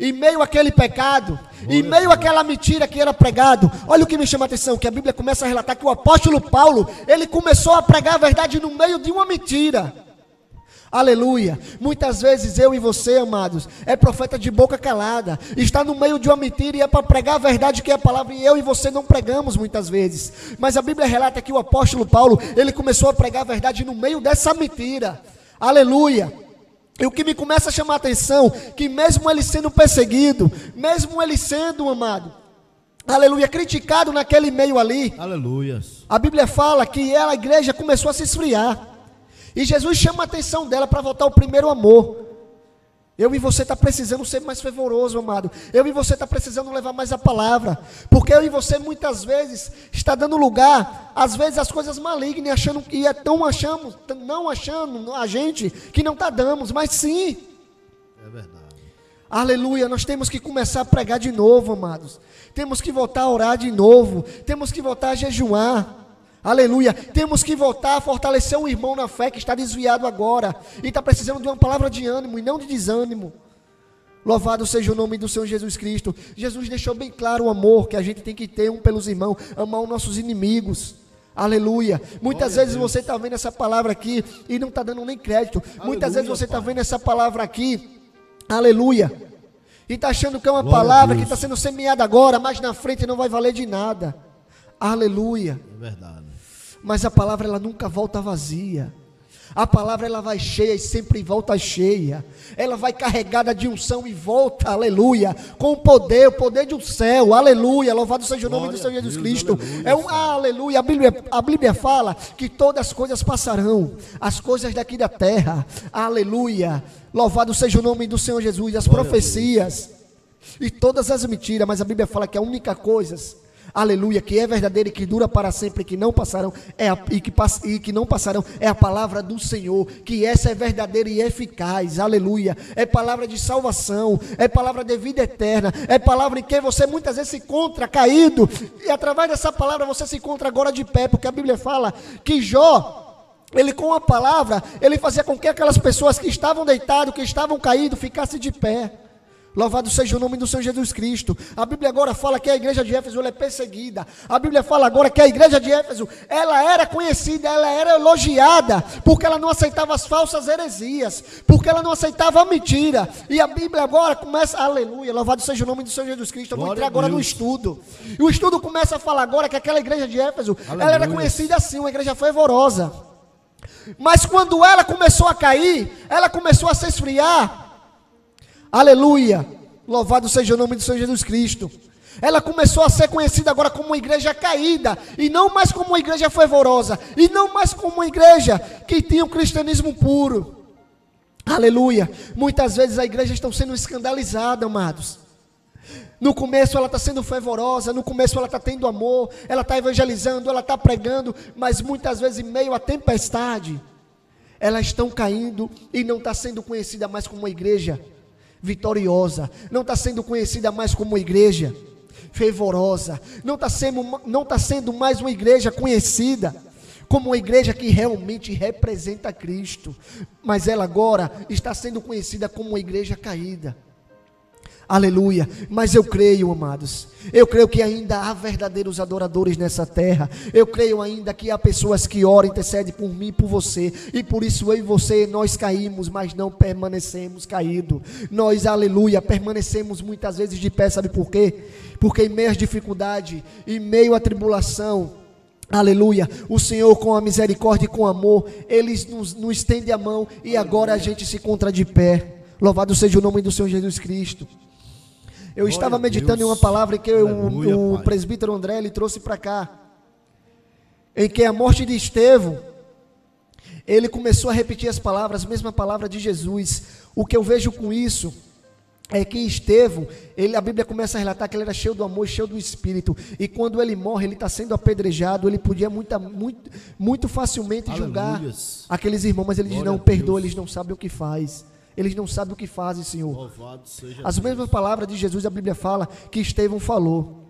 C: em meio àquele pecado, em meio àquela mentira que era pregado, olha o que me chama a atenção, que a Bíblia começa a relatar que o apóstolo Paulo, ele começou a pregar a verdade no meio de uma mentira. Aleluia. Muitas vezes eu e você, amados, é profeta de boca calada, está no meio de uma mentira e é para pregar a verdade que é a palavra, e eu e você não pregamos muitas vezes. Mas a Bíblia relata que o apóstolo Paulo, ele começou a pregar a verdade no meio dessa mentira. Aleluia. E o que me começa a chamar a atenção, que mesmo ele sendo perseguido, mesmo ele sendo, amado, aleluia, criticado naquele meio ali,
A: aleluia,
C: a Bíblia fala que a igreja começou a se esfriar. E Jesus chama a atenção dela para voltar ao primeiro amor. Eu e você está precisando ser mais fervoroso, amado. Eu e você está precisando levar mais a palavra. Porque eu e você muitas vezes está dando lugar, às vezes, às coisas malignas, achando que não achando a gente que não está dando, mas sim.
A: É verdade.
C: Aleluia, nós temos que começar a pregar de novo, amados. Temos que voltar a orar de novo. Temos que voltar a jejuar. Aleluia, temos que voltar a fortalecer o irmão na fé que está desviado agora e está precisando de uma palavra de ânimo e não de desânimo. Louvado seja o nome do Senhor Jesus Cristo. Jesus deixou bem claro o amor que a gente tem que ter um pelos irmãos, amar os nossos inimigos. Aleluia. Muitas vezes você está vendo essa palavra aqui e não está dando nem crédito. Muitas vezes você está vendo essa palavra aqui, aleluia, e está achando que é uma palavra que está sendo semeada agora, mas na frente não vai valer de nada. Aleluia.
A: É verdade.
C: Mas a palavra, ela nunca volta vazia. A palavra, ela vai cheia e sempre volta cheia. Ela vai carregada de unção e volta, aleluia, com o poder do céu, aleluia. Louvado seja o nome do Senhor Jesus Cristo. Aleluia. A Bíblia fala que todas as coisas passarão, as coisas daqui da terra, aleluia. Louvado seja o nome do Senhor Jesus. As profecias e todas as mentiras, mas a Bíblia fala que a única coisa, aleluia, que é verdadeira e que dura para sempre, que não passarão, que não passarão, é a palavra do Senhor, que essa é verdadeira e eficaz, aleluia, é palavra de salvação, é palavra de vida eterna, é palavra em que você muitas vezes se encontra caído, e através dessa palavra você se encontra agora de pé, porque a Bíblia fala que Jó, ele com a palavra, ele fazia com que aquelas pessoas que estavam deitadas, que estavam caídos, ficassem de pé. Louvado seja o nome do Senhor Jesus Cristo. A Bíblia agora fala que a igreja de Éfeso ela é perseguida. A Bíblia fala agora que a igreja de Éfeso, ela era conhecida, ela era elogiada, porque ela não aceitava as falsas heresias, porque ela não aceitava a mentira. E a Bíblia agora começa, aleluia, louvado seja o nome do Senhor Jesus Cristo. Eu vou entrar agora no estudo. E o estudo começa a falar agora que aquela igreja de Éfeso, ela era conhecida assim, uma igreja fervorosa. Mas quando ela começou a cair, ela começou a se esfriar. Aleluia, louvado seja o nome do Senhor Jesus Cristo. Ela começou a ser conhecida agora como uma igreja caída, e não mais como uma igreja fervorosa, e não mais como uma igreja que tinha o cristianismo puro. Aleluia. Muitas vezes a igreja está sendo escandalizada, amados. No começo ela está sendo fervorosa, no começo ela está tendo amor, ela está evangelizando, ela está pregando, mas muitas vezes em meio à tempestade, elas estão caindo e não está sendo conhecida mais como uma igreja vitoriosa, não está sendo conhecida mais como uma igreja fervorosa, não está sendo mais uma igreja conhecida como uma igreja que realmente representa Cristo, mas ela agora está sendo conhecida como uma igreja caída. Aleluia. Mas eu creio, amados, eu creio que ainda há verdadeiros adoradores nessa terra. Eu creio ainda que há pessoas que oram, intercedem por mim e por você, e por isso eu e você, nós caímos, mas não permanecemos caídos. Nós, aleluia, permanecemos muitas vezes de pé. Sabe por quê? Porque em meio às dificuldades, em meio à tribulação, aleluia, o Senhor com a misericórdia e com amor, Ele nos estende a mão, e agora a gente se encontra de pé. Louvado seja o nome do Senhor Jesus Cristo. Eu estava meditando em uma palavra que o presbítero André ele trouxe para cá, em que a morte de Estevão, ele começou a repetir as palavras, a mesma palavra de Jesus. O que eu vejo com isso é que Estevão, a Bíblia começa a relatar que ele era cheio do amor, cheio do Espírito, e quando ele morre, ele está sendo apedrejado, ele podia muito facilmente julgar aqueles irmãos, mas ele diz: não, perdoa, eles não sabem o que faz. Eles não sabem o que fazem, Senhor. As mesmas palavras de Jesus, a Bíblia fala que Estevão falou.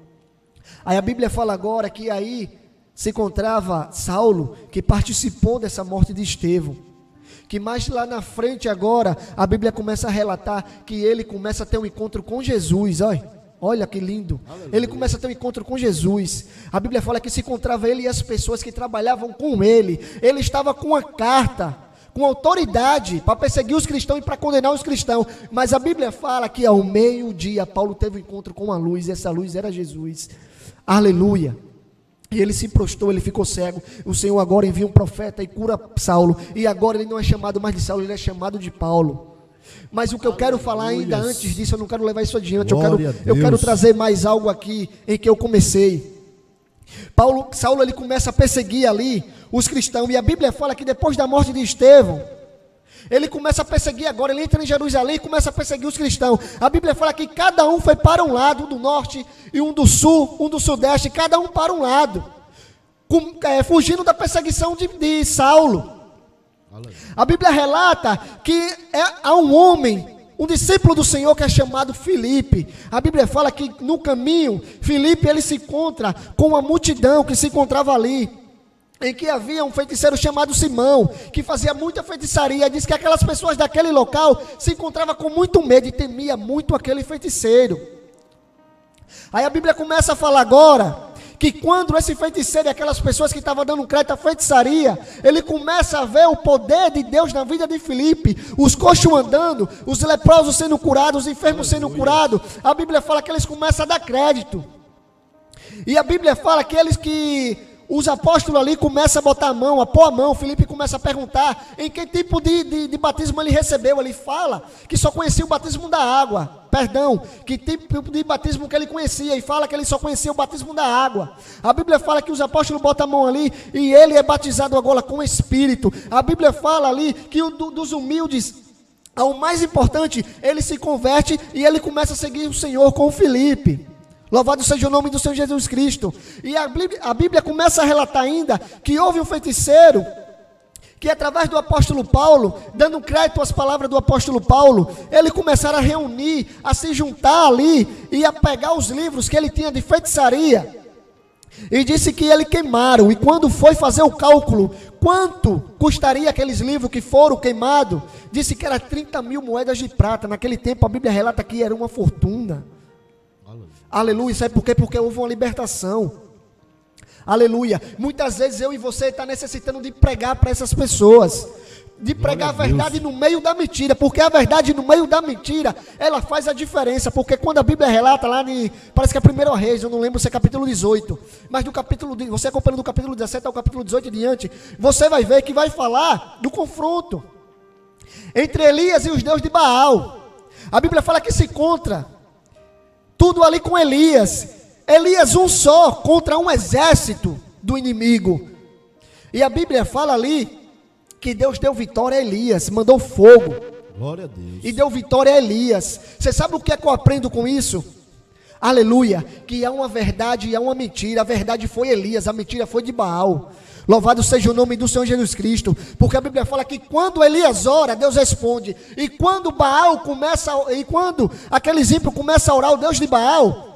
C: Aí a Bíblia fala agora que aí se encontrava Saulo, que participou dessa morte de Estevão. Que mais lá na frente agora, a Bíblia começa a relatar que ele começa a ter um encontro com Jesus. Olha que lindo. Aleluia. Ele começa a ter um encontro com Jesus. A Bíblia fala que se encontrava ele e as pessoas que trabalhavam com ele. Ele estava com uma carta, com autoridade para perseguir os cristãos e para condenar os cristãos, mas a Bíblia fala que ao meio-dia Paulo teve um encontro com uma luz, e essa luz era Jesus. Aleluia. E ele se prostrou, ele ficou cego. O Senhor agora envia um profeta e cura Saulo, e agora ele não é chamado mais de Saulo, ele é chamado de Paulo. Mas o que eu quero falar ainda antes disso, eu não quero levar isso adiante, eu quero trazer mais algo aqui em que eu comecei. Saulo ele começa a perseguir ali os cristãos, e a Bíblia fala que depois da morte de Estevão, ele começa a perseguir agora, ele entra em Jerusalém e começa a perseguir os cristãos. A Bíblia fala que cada um foi para um lado, um do norte e um do sul, um do sudeste, cada um para um lado, fugindo da perseguição de Saulo. A Bíblia relata que há um homem, um discípulo do Senhor que é chamado Filipe. A Bíblia fala que no caminho, Filipe ele se encontra com uma multidão que se encontrava ali, em que havia um feiticeiro chamado Simão, que fazia muita feitiçaria. Diz que aquelas pessoas daquele local se encontravam com muito medo e temia muito aquele feiticeiro. Aí a Bíblia começa a falar agora que quando esse feiticeiro e aquelas pessoas que estavam dando crédito à feitiçaria, ele começa a ver o poder de Deus na vida de Filipe, os coxos andando, os leprosos sendo curados, os enfermos sendo curados. A Bíblia fala que eles começam a dar crédito, e a Bíblia fala que os apóstolos ali começam a botar a mão, a pôr a mão. Filipe começa a perguntar em que tipo de batismo ele recebeu. Ele fala que só conhecia o batismo da água, que tipo de batismo que ele conhecia, e fala que ele só conhecia o batismo da água. A Bíblia fala que os apóstolos botam a mão ali, e ele é batizado agora com o Espírito. A Bíblia fala ali que dos humildes ao mais importante, ele se converte, e ele começa a seguir o Senhor com o Filipe. Louvado seja o nome do Senhor Jesus Cristo. E a Bíblia começa a relatar ainda que houve um feiticeiro que, através do apóstolo Paulo, dando crédito às palavras do apóstolo Paulo, ele começaram a reunir, a se juntar ali e a pegar os livros que ele tinha de feitiçaria, e disse que ele queimaram. E quando foi fazer o cálculo quanto custaria aqueles livros que foram queimados, disse que era 30 mil moedas de prata. Naquele tempo a Bíblia relata que era uma fortuna. Aleluia. Sabe por quê? Porque houve uma libertação. Aleluia. Muitas vezes eu e você está necessitando de pregar para essas pessoas, de pregar a verdade no meio da mentira, porque a verdade no meio da mentira, ela faz a diferença. Porque quando a Bíblia relata lá, parece que é 1 Reis, eu não lembro se é capítulo 18, mas do capítulo, você acompanhando do capítulo 17 ao capítulo 18 e diante, você vai ver que vai falar do confronto entre Elias e os deuses de Baal. A Bíblia fala que se encontra tudo ali com Elias, Elias um só contra um exército do inimigo. E a Bíblia fala ali que Deus deu vitória a Elias, mandou fogo.
A: Glória a Deus.
C: E deu vitória a Elias. Você sabe o que é que eu aprendo com isso? Aleluia, que há uma verdade e há uma mentira. A verdade foi Elias, a mentira foi de Baal. Louvado seja o nome do Senhor Jesus Cristo, porque a Bíblia fala que quando Elias ora, Deus responde. E quando Baal começa, e quando aqueles ímpios começam a orar o Deus de Baal,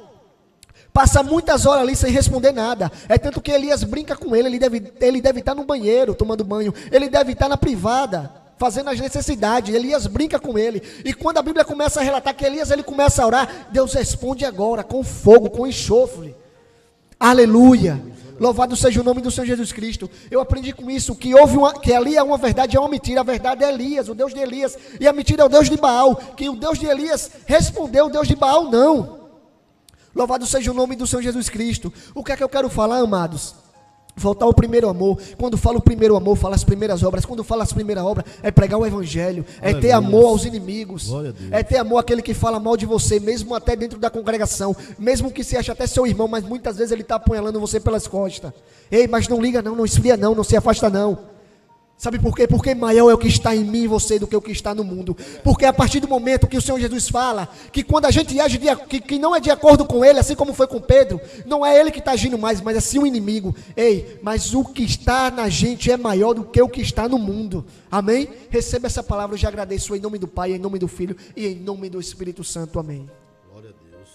C: passa muitas horas ali sem responder nada. É tanto que Elias brinca com ele deve estar no banheiro tomando banho, ele deve estar na privada fazendo as necessidades. Elias brinca com ele. E quando a Bíblia começa a relatar que Elias ele começa a orar, Deus responde agora com fogo, com enxofre. Aleluia. Louvado seja o nome do Senhor Jesus Cristo. Eu aprendi com isso, que ali é uma verdade e é uma mentira. A verdade é Elias, o Deus de Elias, e a mentira é o Deus de Baal. Que o Deus de Elias respondeu, o Deus de Baal não. Louvado seja o nome do Senhor Jesus Cristo. O que é que eu quero falar, amados? Voltar ao primeiro amor. Quando falo o primeiro amor, falo as primeiras obras. Quando falo as primeiras obras, é pregar o evangelho, é ter amor aos inimigos, é ter amor àquele que fala mal de você, mesmo até dentro da congregação, mesmo que se ache até seu irmão, mas muitas vezes ele está apunhalando você pelas costas. Ei, mas não liga não, não esfria não, não se afasta não. Sabe por quê? Porque maior é o que está em mim e você do que o que está no mundo. Porque a partir do momento que o Senhor Jesus fala que quando a gente age que não é de acordo com ele, assim como foi com Pedro, não é ele que está agindo mais, mas é sim o inimigo. Ei, mas o que está na gente é maior do que o que está no mundo. Amém? Receba essa palavra, eu já agradeço em nome do Pai, em nome do Filho e em nome do Espírito Santo. Amém.
A: Glória a Deus.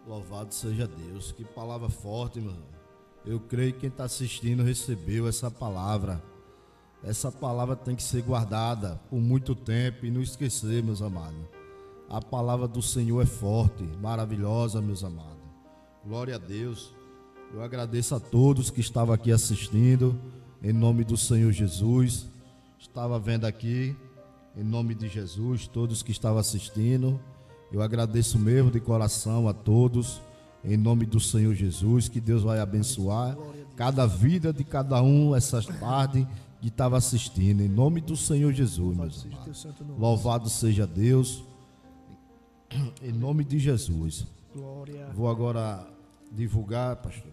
A: Louvado seja Deus. Que palavra forte, meu irmão. Eu creio que quem está assistindo recebeu essa palavra. Essa palavra tem que ser guardada por muito tempo e não esquecer, meus amados. A palavra do Senhor é forte, maravilhosa, meus amados. Glória a Deus. Eu agradeço a todos que estavam aqui assistindo, em nome do Senhor Jesus. Estava vendo aqui, em nome de Jesus, todos que estavam assistindo. Eu agradeço mesmo de coração a todos. Em nome do Senhor Jesus, que Deus vai abençoar cada vida de cada um essa tarde que estava assistindo. Em nome do Senhor Jesus, meus amados. Louvado seja Deus. Em nome de Jesus. Vou agora divulgar, pastor.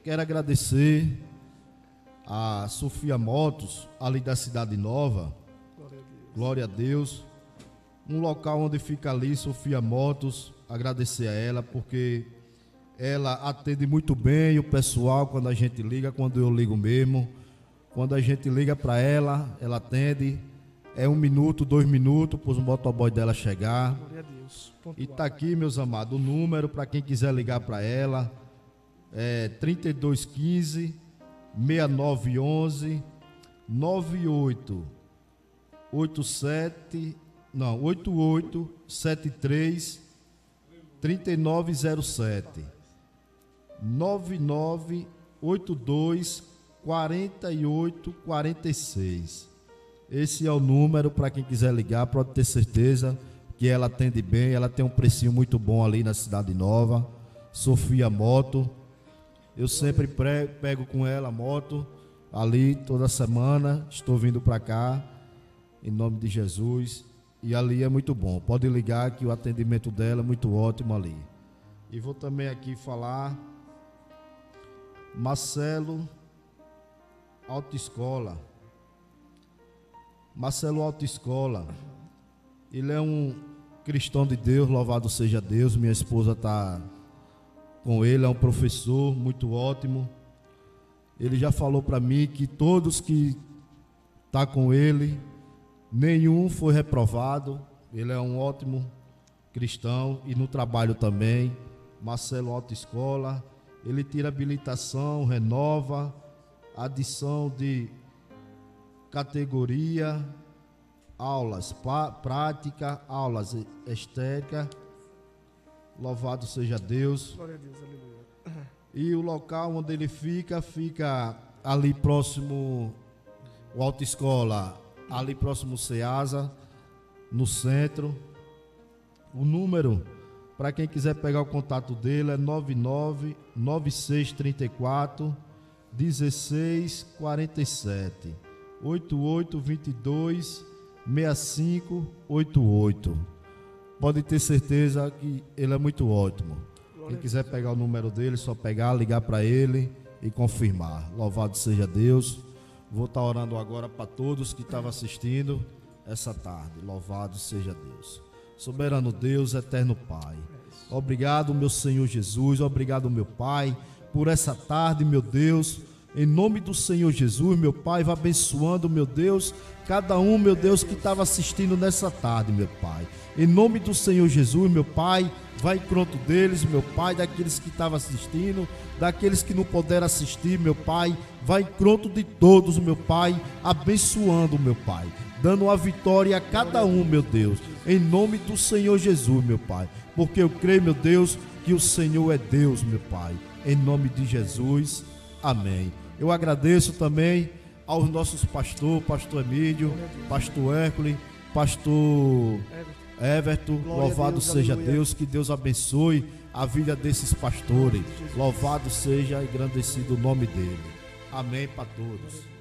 A: Quero agradecer a Sofia Motos, ali da Cidade Nova. Glória a Deus. Um local onde fica ali, Sofia Motos. Agradecer a ela, porque ela atende muito bem o pessoal quando a gente liga, quando eu ligo mesmo. Quando a gente liga para ela, ela atende. É 1 minuto, 2 minutos para os motoboys dela chegar.
B: Glória a Deus.
A: E está aqui, meus amados, o número para quem quiser ligar para ela. É 3215 6911 8873 3907 9982 4846. Esse é o número para quem quiser ligar. Pode ter certeza que ela atende bem. Ela tem um precinho muito bom ali na Cidade Nova. Sofia Moto. Eu sempre pego com ela a moto ali toda semana. Estou vindo para cá em nome de Jesus. E ali é muito bom. Pode ligar que o atendimento dela é muito ótimo ali. E vou também aqui falar Marcelo Autoescola. Marcelo Autoescola. Ele é um cristão de Deus, louvado seja Deus. Minha esposa está com ele, é um professor muito ótimo. Ele já falou para mim que todos que estão com ele, nenhum foi reprovado. Ele é um ótimo cristão e no trabalho também. Marcelo Autoescola, ele tira habilitação, renova adição de categoria, aulas prática, aulas estética. Louvado seja Deus.
B: Glória a Deus, aleluia.
A: E o local onde ele fica ali próximo o autoescola, ali próximo o Ceasa, no centro. O número, para quem quiser pegar o contato dele, é 999634 1647 8822 6588. Pode ter certeza que ele é muito ótimo. Quem quiser pegar o número dele, só pegar, ligar para ele e confirmar. Louvado seja Deus. Vou estar orando agora para todos que estavam assistindo essa tarde. Louvado seja Deus. Soberano Deus, eterno Pai. Obrigado, meu Senhor Jesus. Obrigado, meu Pai, por essa tarde, meu Deus. Em nome do Senhor Jesus, meu Pai, vai abençoando, meu Deus, cada um, meu Deus, que estava assistindo nessa tarde, meu Pai. Em nome do Senhor Jesus, meu Pai, vai em pronto deles, meu Pai, daqueles que estavam assistindo, daqueles que não puderam assistir, meu Pai, vai em pronto de todos, meu Pai, abençoando, meu Pai, dando a vitória a cada um, meu Deus, em nome do Senhor Jesus, meu Pai, porque eu creio, meu Deus, que o Senhor é Deus, meu Pai, em nome de Jesus, amém. Eu agradeço também aos nossos pastores, pastor Emílio, pastor Hércules, pastor Everton, louvado seja Deus, que Deus abençoe a vida desses pastores, louvado seja e engrandecido o nome dele, amém para todos.